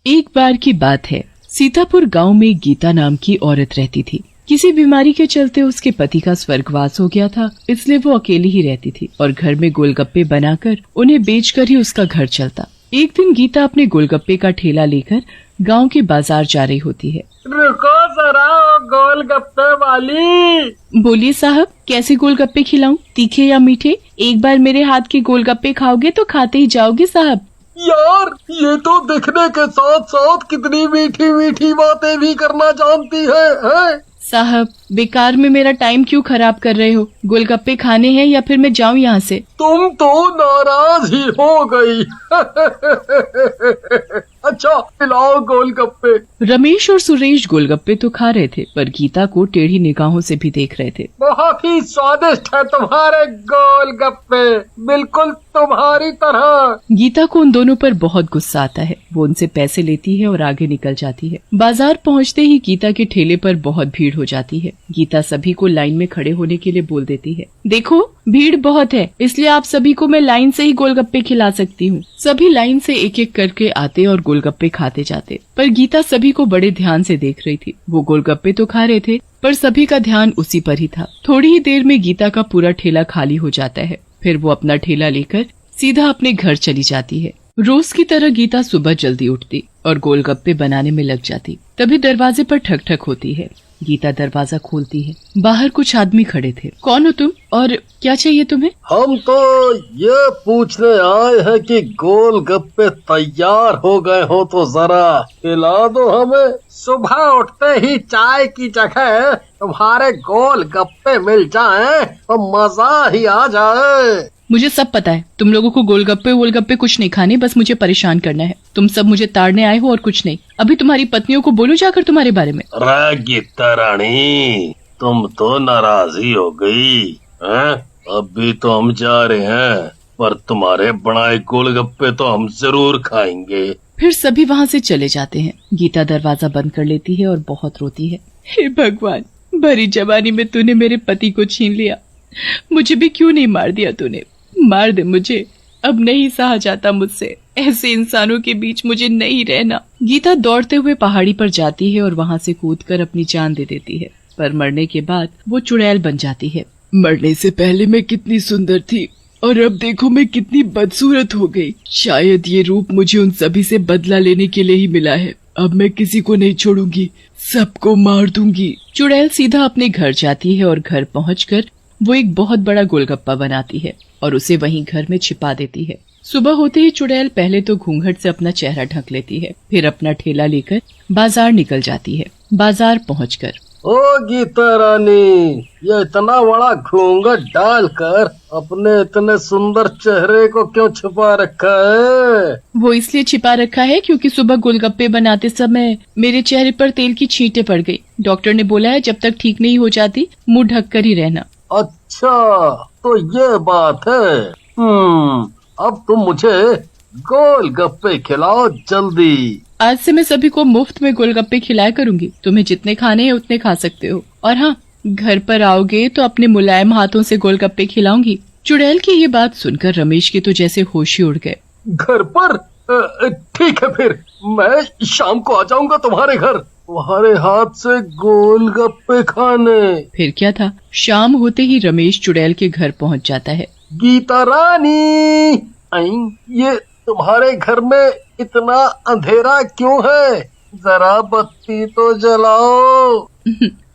एक बार की बात है, सीतापुर गांव में गीता नाम की औरत रहती थी। किसी बीमारी के चलते उसके पति का स्वर्गवास हो गया था, इसलिए वो अकेली ही रहती थी और घर में गोलगप्पे बनाकर उन्हें बेचकर ही उसका घर चलता। एक दिन गीता अपने गोलगप्पे का ठेला लेकर गांव के बाजार जा रही होती है। रुको जरा गोलगप्पे वाली। बोलिए साहब, कैसे गोलगप्पे खिलाऊं, तीखे या मीठे? एक बार मेरे हाथ के गोलगप्पे खाओगे तो खाते ही जाओगे साहब। यार, ये तो दिखने के साथ साथ कितनी मीठी मीठी बातें भी करना जानती है? साहब, बेकार में मेरा टाइम क्यों खराब कर रहे हो? गोलगप्पे खाने हैं या फिर मैं जाऊं यहाँ से? तुम तो नाराज ही हो गई। अच्छा, खिलाओ गोलगप्पे। रमेश और सुरेश गोलगप्पे तो खा रहे थे, पर गीता को टेढ़ी निगाहों से भी देख रहे थे। बहुत ही स्वादिष्ट है तुम्हारे गोलगप्पे, बिल्कुल तुम्हारी तरह। गीता को उन दोनों पर बहुत गुस्सा आता है। वो उनसे पैसे लेती है और आगे निकल जाती है। बाजार पहुँचते ही गीता के ठेले पर बहुत भीड़ हो जाती है। गीता सभी को लाइन में खड़े होने के लिए बोल देती है, देखो भीड़ बहुत है, इसलिए आप सभी को मैं लाइन से ही गोलगप्पे खिला सकती हूँ। सभी लाइन से एक एक करके आते और गोलगप्पे खाते जाते, पर गीता सभी को बड़े ध्यान से देख रही थी। वो गोलगप्पे तो खा रहे थे, पर सभी का ध्यान उसी पर ही था। थोड़ी ही देर में गीता का पूरा ठेला खाली हो जाता है। फिर वो अपना ठेला लेकर सीधा अपने घर चली जाती है। रोज की तरह गीता सुबह जल्दी उठती और गोलगप्पे बनाने में लग जाती। तभी दरवाजे पर ठक ठक होती है। गीता दरवाजा खोलती है। बाहर कुछ आदमी खड़े थे। कौन हो तुम और क्या चाहिए तुम्हें? हम तो ये पूछने आए हैं कि गोलगप्पे तैयार हो गए हो तो जरा खिला दो हमें। सुबह उठते ही चाय की जगह तुम्हारे गोलगप्पे मिल जाएं तो मजा ही आ जाए। मुझे सब पता है, तुम लोगों को गोलगप्पे वोलगप्पे कुछ नहीं खाने, बस मुझे परेशान करना है। तुम सब मुझे ताड़ने आए हो और कुछ नहीं। अभी तुम्हारी पत्नियों को बोलूं जाकर तुम्हारे बारे में? अरे गीता रानी, तुम तो नाराज ही हो गई हैं? अभी तो हम जा रहे हैं, पर तुम्हारे बनाए गोलगप्पे तो हम जरूर खाएंगे। फिर सभी वहाँ से चले जाते हैं। गीता दरवाजा बंद कर लेती है और बहुत रोती है। हे भगवान, भरी जवानी में तूने मेरे पति को छीन लिया। मुझे भी क्यों नहीं मार दिया तूने? मार दे मुझे, अब नहीं सहा जाता मुझसे। ऐसे इंसानों के बीच मुझे नहीं रहना। गीता दौड़ते हुए पहाड़ी पर जाती है और वहाँ से कूदकर अपनी जान दे देती है, पर मरने के बाद वो चुड़ैल बन जाती है। मरने से पहले मैं कितनी सुंदर थी और अब देखो मैं कितनी बदसूरत हो गई। शायद ये रूप मुझे उन सभी से बदला लेने के लिए ही मिला है। अब मैं किसी को नहीं छोड़ूंगी, सबको मार दूंगी। चुड़ैल सीधा अपने घर जाती है और घर पहुंचकर वो एक बहुत बड़ा गोलगप्पा बनाती है और उसे वहीं घर में छिपा देती है। सुबह होते ही चुड़ैल पहले तो घूंघट से अपना चेहरा ढक लेती है, फिर अपना ठेला लेकर बाजार निकल जाती है। बाजार पहुंचकर, ओ गीता रानी, ये इतना बड़ा घूंघट डालकर अपने इतने सुंदर चेहरे को क्यों छुपा रखा है? वो इसलिए छिपा रखा है क्योंकि सुबह गोलगप्पे बनाते समय मेरे चेहरे पर तेल की छींटे पड़ गई। डॉक्टर ने बोला है जब तक ठीक नहीं हो जाती मुंह ढक कर ही रहना। अच्छा, तो ये बात है। अब तुम मुझे गोलगप्पे खिलाओ जल्दी। आज से मैं सभी को मुफ्त में गोलगप्पे खिलाया करूंगी। तुम्हें जितने खाने हैं उतने खा सकते हो। और हाँ, घर पर आओगे तो अपने मुलायम हाथों से गोलगप्पे खिलाऊंगी। चुड़ैल की ये बात सुनकर रमेश के तो जैसे होश ही उड़ गए। घर पर? ठीक है, फिर मैं शाम को आ जाऊंगा तुम्हारे घर, तुम्हारे हाथ से गोलगप्पे खाने। फिर क्या था, शाम होते ही रमेश चुड़ैल के घर पहुंच जाता है। गीता रानी, ये तुम्हारे घर में इतना अंधेरा क्यों है? जरा बत्ती तो जलाओ।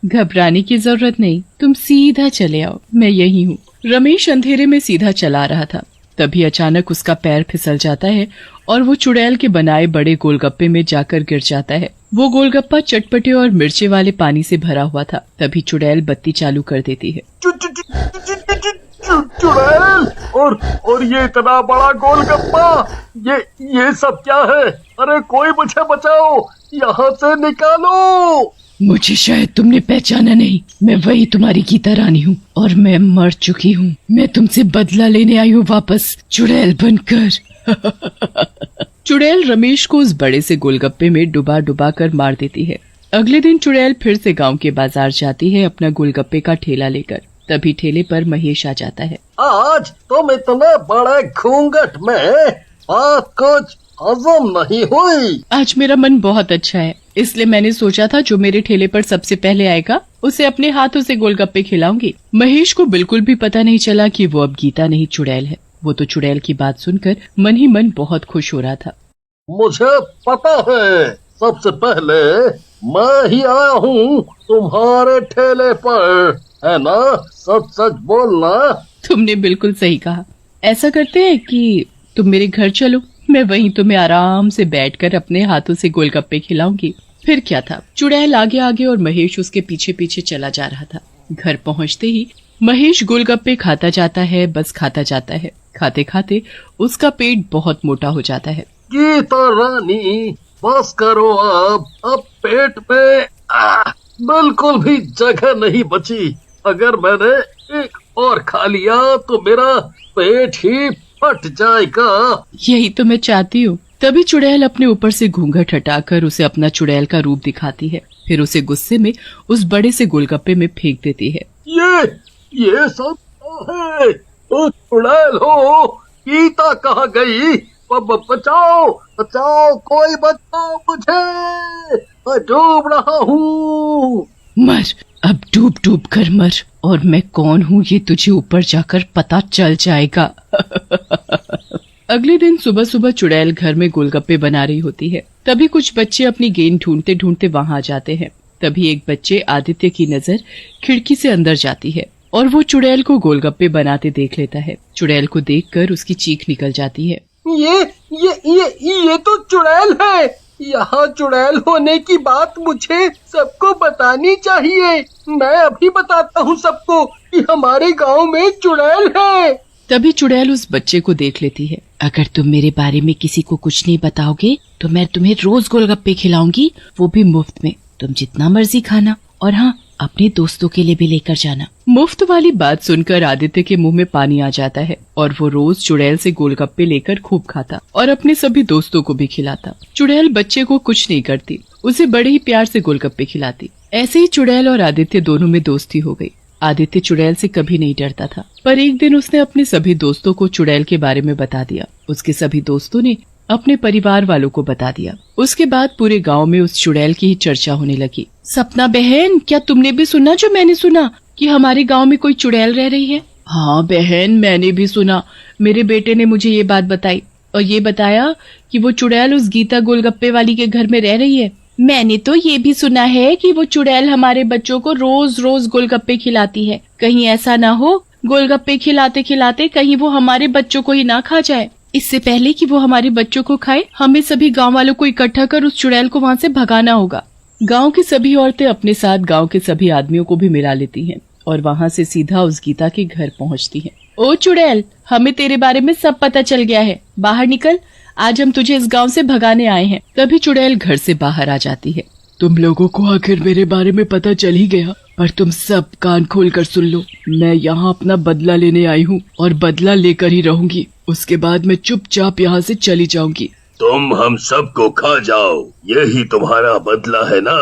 घबराने की जरूरत नहीं, तुम सीधा चले आओ, मैं यही हूँ। रमेश अंधेरे में सीधा चला रहा था, तभी अचानक उसका पैर फिसल जाता है और वो चुड़ैल के बनाए बड़े गोलगप्पे में जाकर गिर जाता है। वो गोलगप्पा चटपटे और मिर्चे वाले पानी से भरा हुआ था। तभी चुड़ैल बत्ती चालू कर देती है। चुड़ैल, और ये इतना बड़ा गोलगप्पा, ये सब क्या है? अरे कोई मुझे बचाओ, यहाँ से निकालो। मुझे शायद तुमने पहचाना नहीं, मैं वही तुम्हारी गीता रानी हूँ और मैं मर चुकी हूँ। मैं तुमसे बदला लेने आई हूँ वापस, चुड़ैल बनकर। चुड़ैल रमेश को उस बड़े से गोलगप्पे में डुबा डुबा कर मार देती है। अगले दिन चुड़ैल फिर से गांव के बाजार जाती है अपना गोलगप्पे का ठेला लेकर। तभी ठेले पर महेश आ जाता है। आज तुम इतने बड़े घूंघट में बात कुछ हजम नहीं हुई। आज मेरा मन बहुत अच्छा है, इसलिए मैंने सोचा था जो मेरे ठेले पर सबसे पहले आएगा उसे अपने हाथों से गोलगप्पे खिलाऊंगी। महेश को बिल्कुल भी पता नहीं चला कि वो अब गीता नहीं चुड़ैल है। वो तो चुड़ैल की बात सुनकर मन ही मन बहुत खुश हो रहा था। मुझे पता है, सबसे पहले मैं ही आया हूँ तुम्हारे ठेले पर, है ना? सच सच बोलना। तुमने बिल्कुल सही कहा। ऐसा करते हैं कि तुम मेरे घर चलो, मैं वहीं तुम्हें आराम से बैठकर अपने हाथों से गोलगप्पे खिलाऊंगी। फिर क्या था, चुड़ैल आगे आगे और महेश उसके पीछे पीछे चला जा रहा था। घर पहुंचते ही महेश गोलगप्पे खाता जाता है, बस खाता जाता है। खाते खाते उसका पेट बहुत मोटा हो जाता है। गीता रानी, बस करो अब पेट में बिल्कुल भी जगह नहीं बची। अगर मैंने एक और खा लिया तो मेरा पेट ही फट जाएगा। यही तो मैं चाहती हूँ। तभी चुड़ैल अपने ऊपर से घूंघट हटाकर उसे अपना चुड़ैल का रूप दिखाती है, फिर उसे गुस्से में उस बड़े से गोलगप्पे में फेंक देती है। ये सब क्या है? तो चुड़ैल हो, गीता कहाँ गई? बचाओ बचाओ, कोई बचाओ मुझे, मैं डूब रहा हूँ। मर, अब डूब डूब कर मर, और मैं कौन हूँ ये तुझे ऊपर जाकर पता चल जाएगा। अगले दिन सुबह सुबह चुड़ैल घर में गोलगप्पे बना रही होती है। तभी कुछ बच्चे अपनी गेंद ढूंढते ढूंढते वहां आ जाते हैं। तभी एक बच्चे आदित्य की नजर खिड़की से अंदर जाती है और वो चुड़ैल को गोलगप्पे बनाते देख लेता है। चुड़ैल को देखकर उसकी चीख निकल जाती है। ये तो चुड़ैल है। यहाँ चुड़ैल होने की बात मुझे सबको बतानी चाहिए। मैं अभी बताता हूँ सबको कि हमारे गांव में चुड़ैल है। तभी चुड़ैल उस बच्चे को देख लेती है। अगर तुम मेरे बारे में किसी को कुछ नहीं बताओगे तो मैं तुम्हें रोज गोलगप्पे खिलाऊंगी, वो भी मुफ्त में। तुम जितना मर्जी खाना, और हाँ, अपने दोस्तों के लिए भी लेकर जाना। मुफ्त वाली बात सुनकर आदित्य के मुंह में पानी आ जाता है और वो रोज चुड़ैल से गोलगप्पे लेकर खूब खाता और अपने सभी दोस्तों को भी खिलाता। चुड़ैल बच्चे को कुछ नहीं करती, उसे बड़े ही प्यार से गोलगप्पे खिलाती। ऐसे ही चुड़ैल और आदित्य दोनों में दोस्ती हो गई। आदित्य चुड़ैल से कभी नहीं डरता था, पर एक दिन उसने अपने सभी दोस्तों को चुड़ैल के बारे में बता दिया। उसके सभी दोस्तों ने अपने परिवार वालों को बता दिया। उसके बाद पूरे गांव में उस चुड़ैल की ही चर्चा होने लगी। सपना बहन, क्या तुमने भी सुना जो मैंने सुना कि हमारे गांव में कोई चुड़ैल रह रही है? हाँ बहन, मैंने भी सुना। मेरे बेटे ने मुझे ये बात बताई और ये बताया कि वो चुड़ैल उस गीता गोलगप्पे वाली के घर में रह रही है। मैंने तो ये भी सुना है कि वो चुड़ैल हमारे बच्चों को रोज रोज गोलगप्पे खिलाती है। कहीं ऐसा ना हो गोलगप्पे खिलाते खिलाते कहीं वो हमारे बच्चों को ही ना खा जाए। इससे पहले कि वो हमारे बच्चों को खाए, हमें सभी गांव वालों को इकट्ठा कर उस चुड़ैल को वहाँ से भगाना होगा। गांव की सभी औरतें अपने साथ गांव के सभी आदमियों को भी मिला लेती हैं और वहाँ से सीधा उस गीता के घर पहुँचती हैं। ओ चुड़ैल, हमें तेरे बारे में सब पता चल गया है, बाहर निकल, आज हम तुझे इस गांव से भगाने आए हैं। तभी चुड़ैल घर से बाहर आ जाती है। तुम लोगों को आखिर मेरे बारे में पता चल ही गया, पर तुम सब कान खोल कर सुन लो। मैं यहाँ अपना बदला लेने आई हूँ और बदला लेकर ही रहूंगी। उसके बाद मैं चुपचाप यहाँ से चली जाऊंगी। तुम हम सबको खा जाओ, यही तुम्हारा बदला है ना?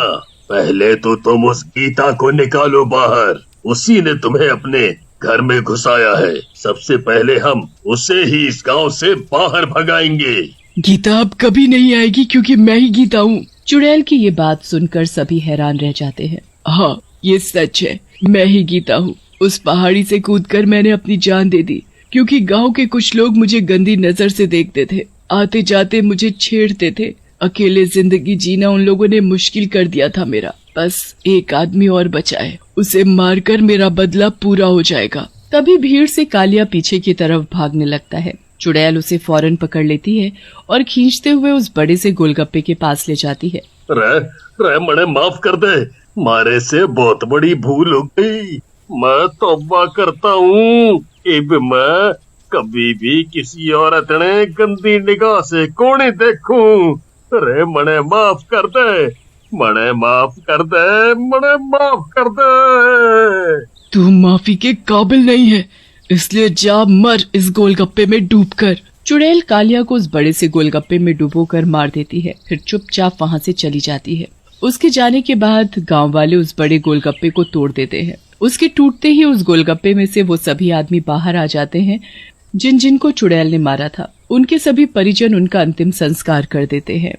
पहले तो तुम उस गीता को निकालो बाहर, उसी ने तुम्हें अपने घर में घुसाया है। सबसे पहले हम उसे ही इस गांव से बाहर भगाएंगे। गीता अब कभी नहीं आएगी क्योंकि मैं ही गीता हूँ। चुड़ैल की ये बात सुनकर सभी हैरान रह जाते हैं। हाँ, ये सच है, मैं ही गीता हूँ। उस पहाड़ी से कूदकर मैंने अपनी जान दे दी क्योंकि गांव के कुछ लोग मुझे गंदी नजर से देखते थे, आते जाते मुझे छेड़ते थे। अकेले जिंदगी जीना उन लोगों ने मुश्किल कर दिया था मेरा। बस एक आदमी और बचा है, उसे मारकर मेरा बदला पूरा हो जाएगा। तभी भीड़ से कालिया पीछे की तरफ भागने लगता है। चुड़ैल उसे फौरन पकड़ लेती है और खींचते हुए उस बड़े से गोलगप्पे के पास ले जाती है। रे मने माफ कर दे, मारे से बहुत बड़ी भूल हो गई। मैं तौबा करता हूँ कि मैं कभी भी किसी औरत ने गंदी निगाह से कोनी देखूं। रे मने माफ कर दे, मने माफ कर दे, मने माफ कर दे। तू माफी के काबिल नहीं है, इसलिए जा मर इस गोलगप्पे में डूबकर। चुड़ैल कालिया को उस बड़े से गोलगप्पे में डुबोकर मार देती है, फिर चुपचाप वहाँ से चली जाती है। उसके जाने के बाद गांव वाले उस बड़े गोलगप्पे को तोड़ देते हैं। उसके टूटते ही उस गोलगप्पे में से वो सभी आदमी बाहर आ जाते हैं जिन जिन को चुड़ैल ने मारा था उनके सभी परिजन उनका अंतिम संस्कार कर देते हैं।